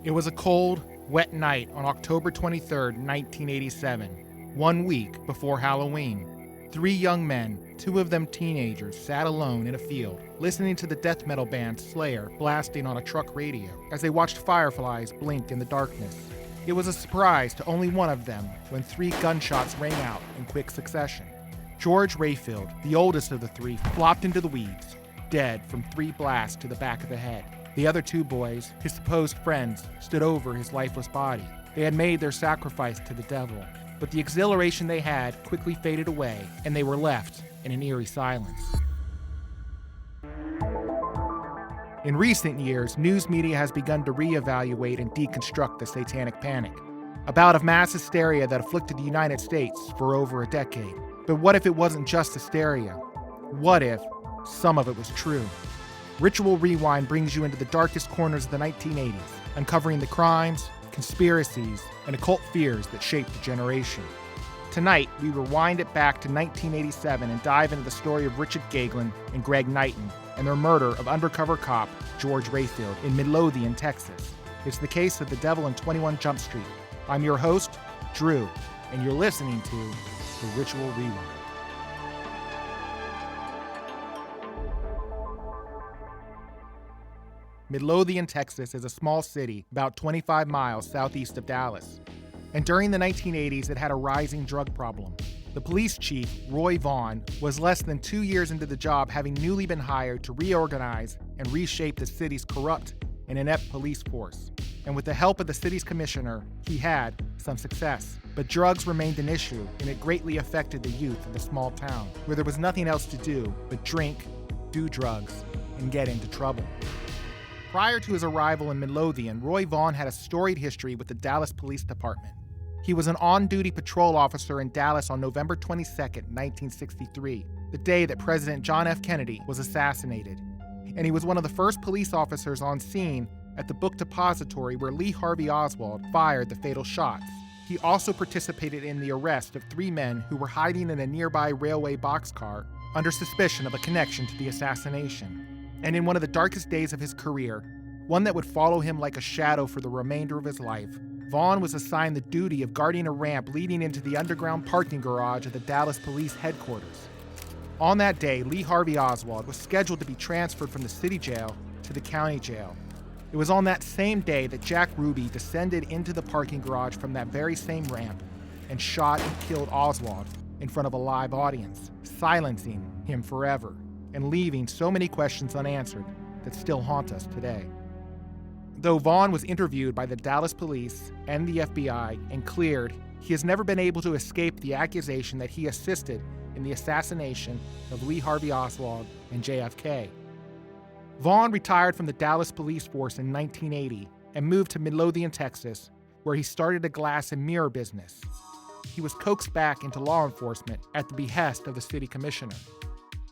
It was a cold, wet night on October 23, 1987, 1 week before Halloween. 3 young men, 2 of them teenagers, sat alone in a field, listening to the death metal band Slayer blasting on a truck radio as they watched fireflies blink in the darkness. It was a surprise to only one of them when 3 gunshots rang out in quick succession. George Raffield, the oldest of the 3, flopped into the weeds, dead from 3 blasts to the back of the head. The other 2 boys, his supposed friends, stood over his lifeless body. They had made their sacrifice to the devil, but the exhilaration they had quickly faded away, and they were left in an eerie silence. In recent years, news media has begun to reevaluate and deconstruct the Satanic Panic, a bout of mass hysteria that afflicted the United States for over a decade. But what if it wasn't just hysteria? What if some of it was true? Ritual Rewind brings you into the darkest corners of the 1980s, uncovering the crimes, conspiracies, and occult fears that shaped a generation. Tonight, we rewind it back to 1987 and dive into the story of Richard Goeglein and Greg Knighten and their murder of undercover cop George Raffield in Midlothian, Texas. It's the case of the devil in 21 Jump Street. I'm your host, Drew, and you're listening to The Ritual Rewind. Midlothian, Texas is a small city about 25 miles southeast of Dallas. And during the 1980s, it had a rising drug problem. The police chief, Roy Vaughn, was less than 2 years into the job, having newly been hired to reorganize and reshape the city's corrupt and inept police force. And with the help of the city's commissioner, he had some success. But drugs remained an issue, and it greatly affected the youth of the small town, where there was nothing else to do but drink, do drugs, and get into trouble. Prior to his arrival in Midlothian, Roy Vaughn had a storied history with the Dallas Police Department. He was an on-duty patrol officer in Dallas on November 22, 1963, the day that President John F. Kennedy was assassinated. And he was one of the first police officers on scene at the book depository where Lee Harvey Oswald fired the fatal shots. He also participated in the arrest of 3 men who were hiding in a nearby railway boxcar under suspicion of a connection to the assassination. And in one of the darkest days of his career, one that would follow him like a shadow for the remainder of his life, Vaughn was assigned the duty of guarding a ramp leading into the underground parking garage of the Dallas Police Headquarters. On that day, Lee Harvey Oswald was scheduled to be transferred from the city jail to the county jail. It was on that same day that Jack Ruby descended into the parking garage from that very same ramp and shot and killed Oswald in front of a live audience, silencing him forever and leaving so many questions unanswered that still haunt us today. Though Vaughn was interviewed by the Dallas police and the FBI and cleared, he has never been able to escape the accusation that he assisted in the assassination of Lee Harvey Oswald and JFK. Vaughn retired from the Dallas police force in 1980 and moved to Midlothian, Texas, where he started a glass and mirror business. He was coaxed back into law enforcement at the behest of the city commissioner.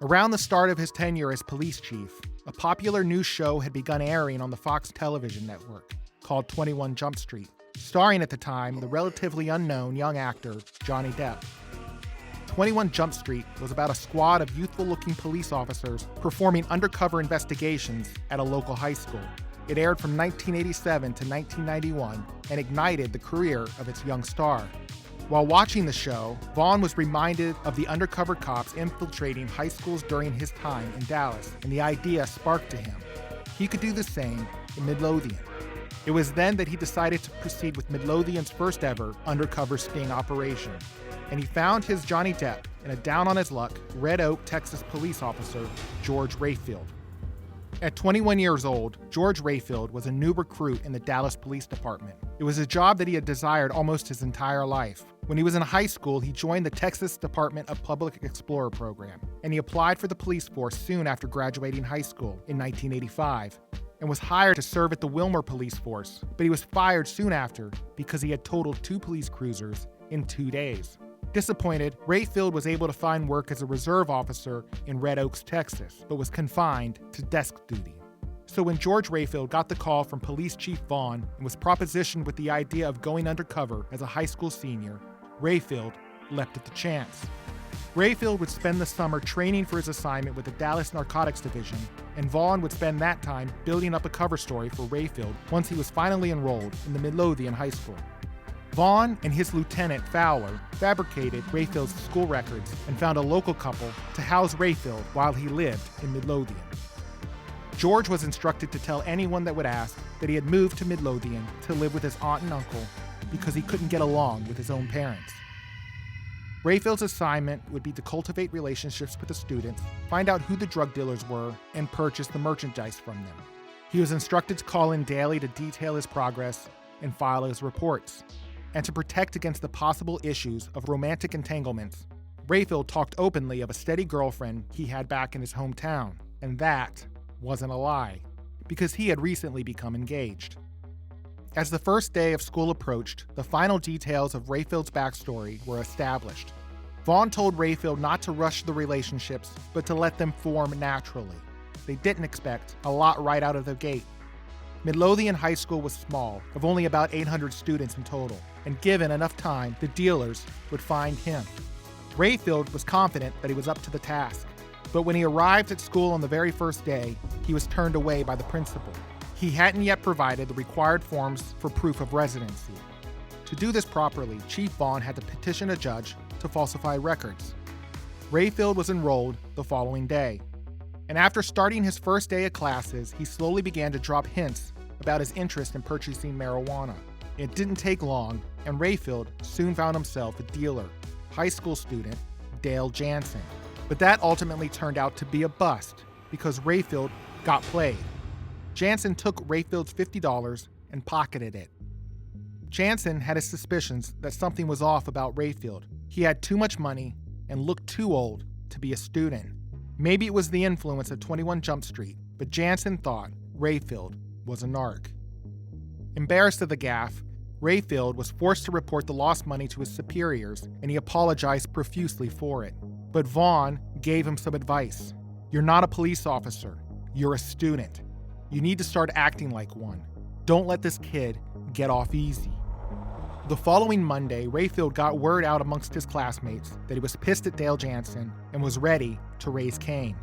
Around the start of his tenure as police chief, a popular news show had begun airing on the Fox television network called 21 Jump Street, starring at the time the relatively unknown young actor Johnny Depp. 21 Jump Street was about a squad of youthful-looking police officers performing undercover investigations at a local high school. It aired from 1987 to 1991 and ignited the career of its young star. While watching the show, Vaughn was reminded of the undercover cops infiltrating high schools during his time in Dallas, and the idea sparked to him. He could do the same in Midlothian. It was then that he decided to proceed with Midlothian's first ever undercover sting operation, and he found his Johnny Depp in a down-on-his-luck Red Oak, Texas police officer, George Raffield. At 21 years old, George Raffield was a new recruit in the Dallas Police Department. It was a job that he had desired almost his entire life. When he was in high school, he joined the Texas Department of Public Explorer program, and he applied for the police force soon after graduating high school in 1985, and was hired to serve at the Wilmer Police Force, but he was fired soon after because he had totaled 2 police cruisers in 2 days. Disappointed, Rayfield was able to find work as a reserve officer in Red Oaks, Texas, but was confined to desk duty. So when George Raffield got the call from Police Chief Vaughn and was propositioned with the idea of going undercover as a high school senior, Rayfield leapt at the chance. Raffield would spend the summer training for his assignment with the Dallas Narcotics Division, and Vaughn would spend that time building up a cover story for Raffield once he was finally enrolled in the Midlothian High School. Vaughn and his lieutenant, Fowler, fabricated Raffield's school records and found a local couple to house Raffield while he lived in Midlothian. George was instructed to tell anyone that would ask that he had moved to Midlothian to live with his aunt and uncle because he couldn't get along with his own parents. Raffield's assignment would be to cultivate relationships with the students, find out who the drug dealers were, and purchase the merchandise from them. He was instructed to call in daily to detail his progress and file his reports. And to protect against the possible issues of romantic entanglements, Raffield talked openly of a steady girlfriend he had back in his hometown, and that wasn't a lie, because he had recently become engaged. As the first day of school approached, the final details of Raffield's backstory were established. Vaughn told Raffield not to rush the relationships, but to let them form naturally. They didn't expect a lot right out of the gate. Midlothian High School was small, of only about 800 students in total, and given enough time, the dealers would find him. Raffield was confident that he was up to the task, but when he arrived at school on the very first day, he was turned away by the principal. He hadn't yet provided the required forms for proof of residency. To do this properly, Chief Vaughn had to petition a judge to falsify records. Raffield was enrolled the following day, and after starting his first day of classes, he slowly began to drop hints about his interest in purchasing marijuana. It didn't take long, and Raffield soon found himself a dealer, high school student Dale Jansen. But that ultimately turned out to be a bust because Raffield got played. Jansen took Raffield's $50 and pocketed it. Jansen had his suspicions that something was off about Raffield. He had too much money and looked too old to be a student. Maybe it was the influence of 21 Jump Street, but Jansen thought Raffield was a narc. Embarrassed of the gaffe, Raffield was forced to report the lost money to his superiors, and he apologized profusely for it. But Vaughn gave him some advice. You're not a police officer. You're a student. You need to start acting like one. Don't let this kid get off easy. The following Monday, Raffield got word out amongst his classmates that he was pissed at Dale Jansen and was ready to raise Cain.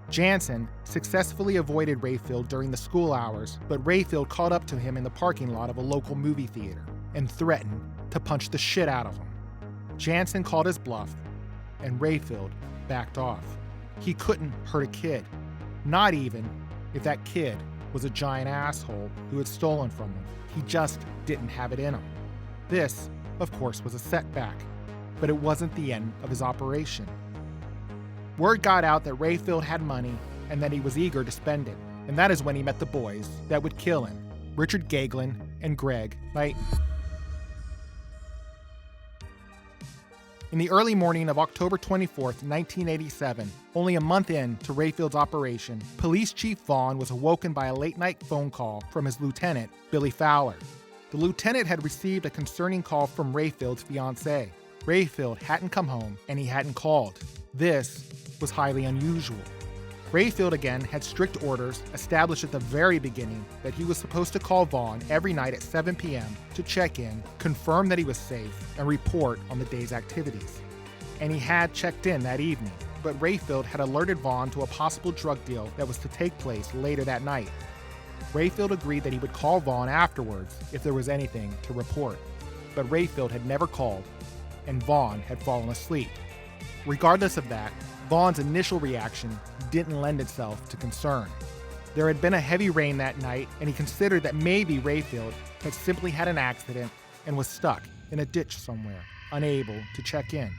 Jansen successfully avoided Raffield during the school hours, but Raffield caught up to him in the parking lot of a local movie theater and threatened to punch the shit out of him. Jansen called his bluff, and Raffield backed off. He couldn't hurt a kid, not even if that kid was a giant asshole who had stolen from him. He just didn't have it in him. This, of course, was a setback, but it wasn't the end of his operation. Word got out that Raffield had money and that he was eager to spend it, and that is when he met the boys that would kill him, Richard Goeglein and Greg Knighten. In the early morning of October 24th, 1987, only a month into Raffield's operation, Police Chief Vaughn was awoken by a late-night phone call from his lieutenant, Billy Fowler. The lieutenant had received a concerning call from Raffield's fiancée. Raffield hadn't come home, and he hadn't called. This was highly unusual. Raffield again had strict orders established at the very beginning that he was supposed to call Vaughn every night at 7 p.m. to check in, confirm that he was safe, and report on the day's activities. And he had checked in that evening, but Raffield had alerted Vaughn to a possible drug deal that was to take place later that night. Raffield agreed that he would call Vaughn afterwards if there was anything to report, but Raffield had never called, and Vaughn had fallen asleep. Regardless of that, Vaughn's initial reaction didn't lend itself to concern. There had been a heavy rain that night, and he considered that maybe Raffield had simply had an accident and was stuck in a ditch somewhere, unable to check in.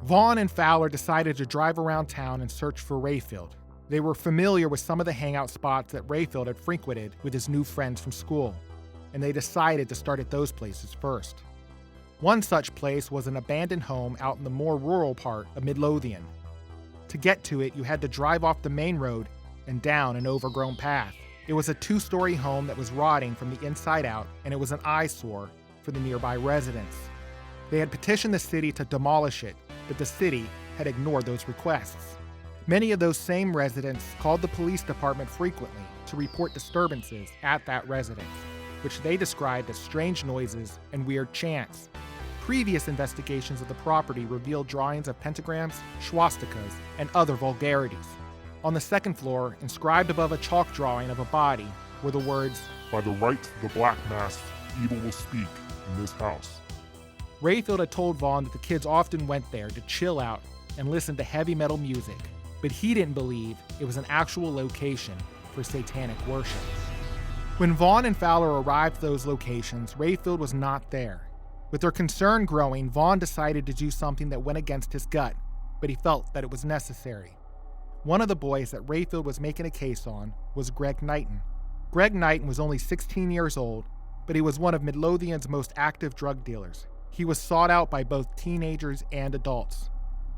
Vaughn and Fowler decided to drive around town and search for Raffield. They were familiar with some of the hangout spots that Raffield had frequented with his new friends from school, and they decided to start at those places first. One such place was an abandoned home out in the more rural part of Midlothian. To get to it, you had to drive off the main road and down an overgrown path. It was a 2-story home that was rotting from the inside out, and it was an eyesore for the nearby residents. They had petitioned the city to demolish it, but the city had ignored those requests. Many of those same residents called the police department frequently to report disturbances at that residence, which they described as strange noises and weird chants. Previous investigations of the property revealed drawings of pentagrams, swastikas, and other vulgarities. On the second floor, inscribed above a chalk drawing of a body, were the words, "By the right to the Black Mass, evil will speak in this house." Raffield had told Vaughn that the kids often went there to chill out and listen to heavy metal music, but he didn't believe it was an actual location for satanic worship. When Vaughn and Fowler arrived at those locations, Raffield was not there. With their concern growing, Vaughn decided to do something that went against his gut, but he felt that it was necessary. One of the boys that Raffield was making a case on was Greg Knighten. Greg Knighten was only 16 years old, but he was one of Midlothian's most active drug dealers. He was sought out by both teenagers and adults.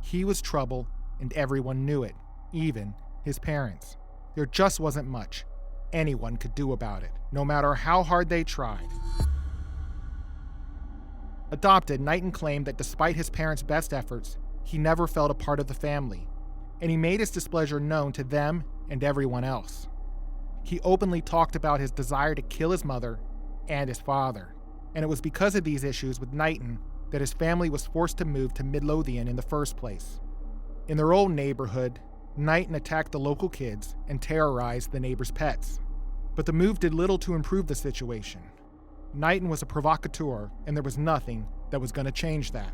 He was trouble, and everyone knew it, even his parents. There just wasn't much anyone could do about it, no matter how hard they tried. Adopted, Knighten claimed that despite his parents' best efforts, he never felt a part of the family, and he made his displeasure known to them and everyone else. He openly talked about his desire to kill his mother and his father, and it was because of these issues with Knighten that his family was forced to move to Midlothian in the first place. In their old neighborhood, Knighten attacked the local kids and terrorized the neighbors' pets. But the move did little to improve the situation. Knighten was a provocateur, and there was nothing that was going to change that.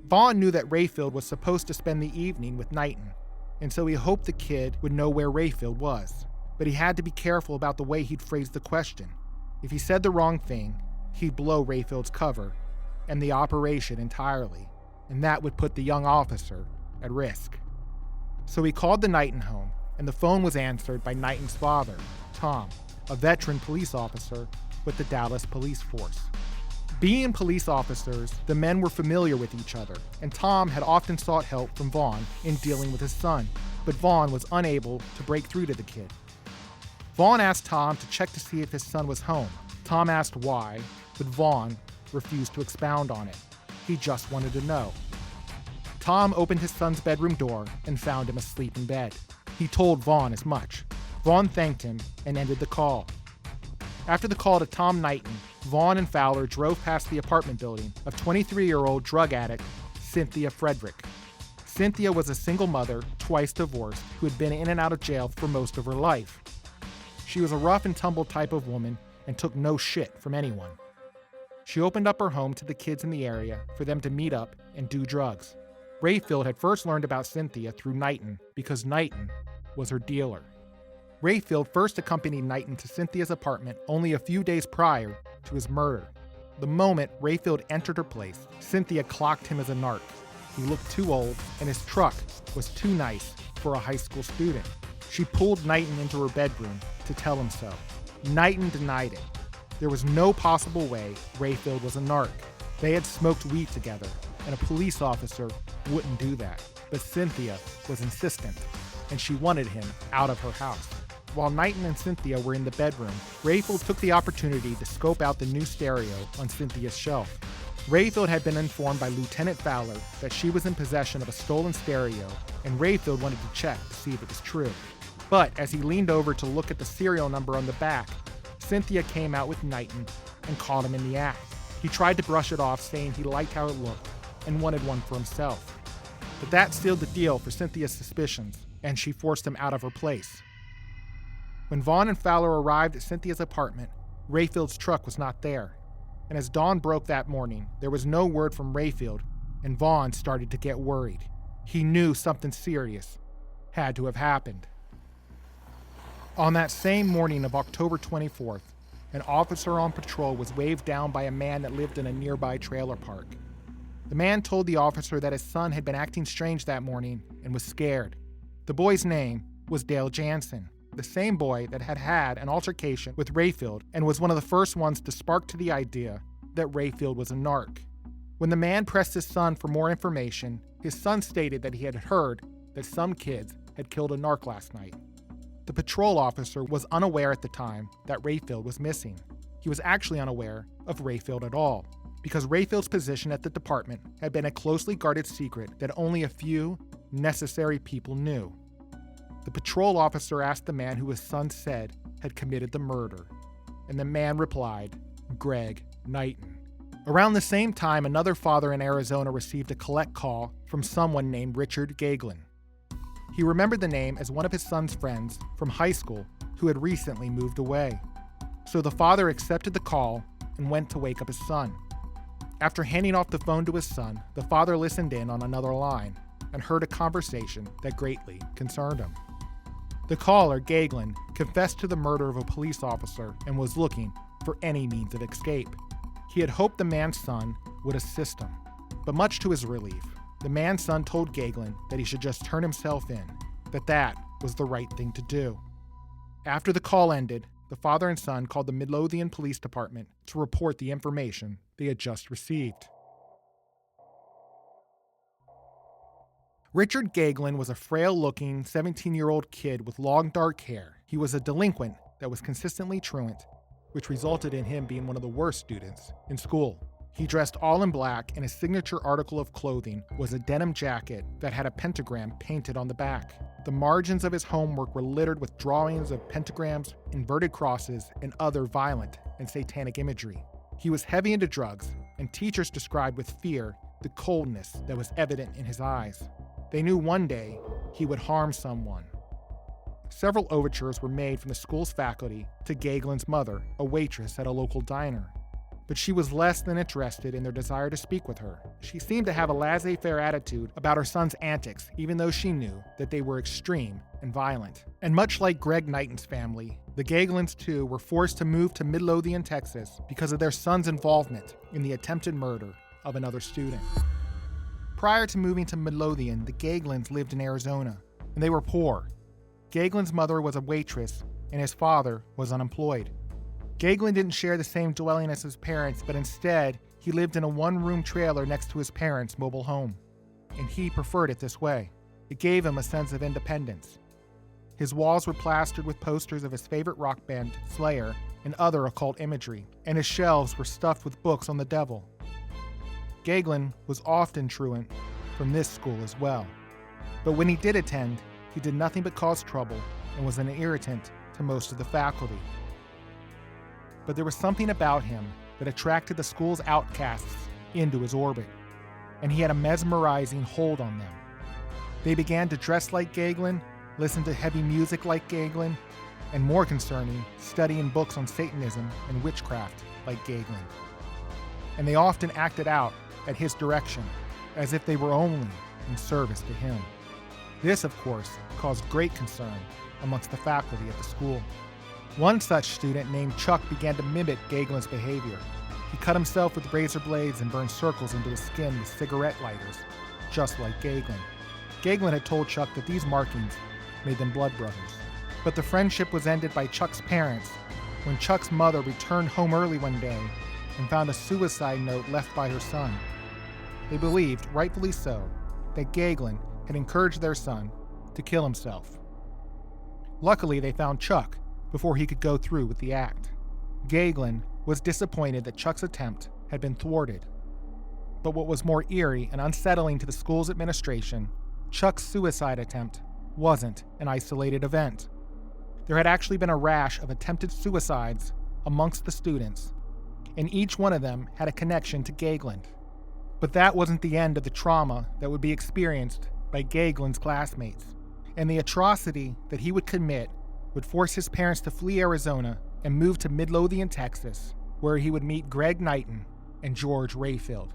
Vaughn knew that Raffield was supposed to spend the evening with Knighten, and so he hoped the kid would know where Raffield was. But he had to be careful about the way he'd phrase the question. If he said the wrong thing, he'd blow Rayfield's cover and the operation entirely, and that would put the young officer at risk. So he called the Knighten home, and the phone was answered by Knighten's father, Tom, a veteran police officer with the Dallas Police Force. Being police officers, the men were familiar with each other, and Tom had often sought help from Vaughn in dealing with his son, but Vaughn was unable to break through to the kid. Vaughn asked Tom to check to see if his son was home. Tom asked why, but Vaughn refused to expound on it. He just wanted to know. Tom opened his son's bedroom door and found him asleep in bed. He told Vaughn as much. Vaughn thanked him and ended the call. After the call to Tom Knighten, Vaughn and Fowler drove past the apartment building of 23-year-old drug addict Cynthia Frederick. Cynthia was a single mother, twice divorced, who had been in and out of jail for most of her life. She was a rough and tumble type of woman and took no shit from anyone. She opened up her home to the kids in the area for them to meet up and do drugs. Raffield had first learned about Cynthia through Knighten because Knighten was her dealer. Raffield first accompanied Knighten to Cynthia's apartment only a few days prior to his murder. The moment Raffield entered her place, Cynthia clocked him as a narc. He looked too old, and his truck was too nice for a high school student. She pulled Knighten into her bedroom to tell him so. Knighten denied it. There was no possible way Raffield was a narc. They had smoked weed together, and a police officer wouldn't do that. But Cynthia was insistent, and she wanted him out of her house. While Knighten and Cynthia were in the bedroom, Raffield took the opportunity to scope out the new stereo on Cynthia's shelf. Raffield had been informed by Lieutenant Fowler that she was in possession of a stolen stereo, and Raffield wanted to check to see if it was true. But as he leaned over to look at the serial number on the back, Cynthia came out with Knighten and caught him in the act. He tried to brush it off, saying he liked how it looked and wanted one for himself. But that sealed the deal for Cynthia's suspicions, and she forced him out of her place. When Vaughn and Fowler arrived at Cynthia's apartment, Rayfield's truck was not there. And as dawn broke that morning, there was no word from Raffield, and Vaughn started to get worried. He knew something serious had to have happened. On that same morning of October 24th, an officer on patrol was waved down by a man that lived in a nearby trailer park. The man told the officer that his son had been acting strange that morning and was scared. The boy's name was Dale Jansen, the same boy that had had an altercation with Raffield and was one of the first ones to spark to the idea that Raffield was a narc. When the man pressed his son for more information, his son stated that he had heard that some kids had killed a narc last night. The patrol officer was unaware at the time that Raffield was missing. He was actually unaware of Raffield at all, because Rayfield's position at the department had been a closely guarded secret that only a few necessary people knew. The patrol officer asked the man who his son said had committed the murder, and the man replied, Greg Knighten. Around the same time, another father in Arizona received a collect call from someone named Richard Goeglein. He remembered the name as one of his son's friends from high school who had recently moved away. So the father accepted the call and went to wake up his son. After handing off the phone to his son, the father listened in on another line and heard a conversation that greatly concerned him. The caller, Goeglein, confessed to the murder of a police officer and was looking for any means of escape. He had hoped the man's son would assist him, but much to his relief, the man's son told Goeglein that he should just turn himself in, that was the right thing to do. After the call ended, the father and son called the Midlothian Police Department to report the information they had just received. Richard Goeglein was a frail-looking 17-year-old kid with long dark hair. He was a delinquent that was consistently truant, which resulted in him being one of the worst students in school. He dressed all in black, and his signature article of clothing was a denim jacket that had a pentagram painted on the back. The margins of his homework were littered with drawings of pentagrams, inverted crosses, and other violent and satanic imagery. He was heavy into drugs, and teachers described with fear the coldness that was evident in his eyes. They knew one day he would harm someone. Several overtures were made from the school's faculty to Goeglein's mother, a waitress at a local diner. But she was less than interested in their desire to speak with her. She seemed to have a laissez-faire attitude about her son's antics, even though she knew that they were extreme and violent. And much like Greg Knighten's family, the Goegleins too were forced to move to Midlothian, Texas because of their son's involvement in the attempted murder of another student. Prior to moving to Midlothian, the Goegleins lived in Arizona, and they were poor. Goeglein's mother was a waitress, and his father was unemployed. Goeglein didn't share the same dwelling as his parents, but instead, he lived in a one-room trailer next to his parents' mobile home. And he preferred it this way. It gave him a sense of independence. His walls were plastered with posters of his favorite rock band, Slayer, and other occult imagery, and his shelves were stuffed with books on the devil. Goeglein was often truant from this school as well. But when he did attend, he did nothing but cause trouble and was an irritant to most of the faculty. But there was something about him that attracted the school's outcasts into his orbit, and he had a mesmerizing hold on them. They began to dress like Goeglein, listen to heavy music like Goeglein, and more concerning, studying books on Satanism and witchcraft like Goeglein. And they often acted out at his direction, as if they were only in service to him. This, of course, caused great concern amongst the faculty at the school. One such student named Chuck began to mimic Goeglein's behavior. He cut himself with razor blades and burned circles into his skin with cigarette lighters, just like Goeglein. Goeglein had told Chuck that these markings made them blood brothers. But the friendship was ended by Chuck's parents when Chuck's mother returned home early one day and found a suicide note left by her son. They believed, rightfully so, that Goeglein had encouraged their son to kill himself. Luckily, they found Chuck before he could go through with the act. Goeglein was disappointed that Chuck's attempt had been thwarted. But what was more eerie and unsettling to the school's administration, Chuck's suicide attempt wasn't an isolated event. There had actually been a rash of attempted suicides amongst the students, and each one of them had a connection to Goeglein. But that wasn't the end of the trauma that would be experienced by Goeglein's classmates, and the atrocity that he would commit would force his parents to flee Arizona and move to Midlothian, Texas, where he would meet Greg Knighten and George Raffield.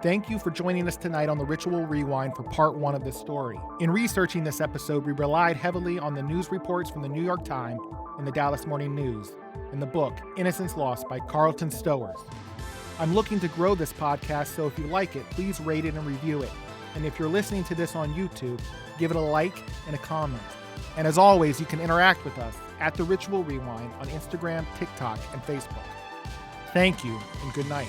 Thank you for joining us tonight on the Ritual Rewind for part 1 of this story. In researching this episode, we relied heavily on the news reports from the New York Times and the Dallas Morning News, and the book Innocence Lost by Carlton Stowers. I'm looking to grow this podcast, so if you like it, please rate it and review it. And if you're listening to this on YouTube, give it a like and a comment. And as always, you can interact with us at The Ritual Rewind on Instagram, TikTok, and Facebook. Thank you, and good night.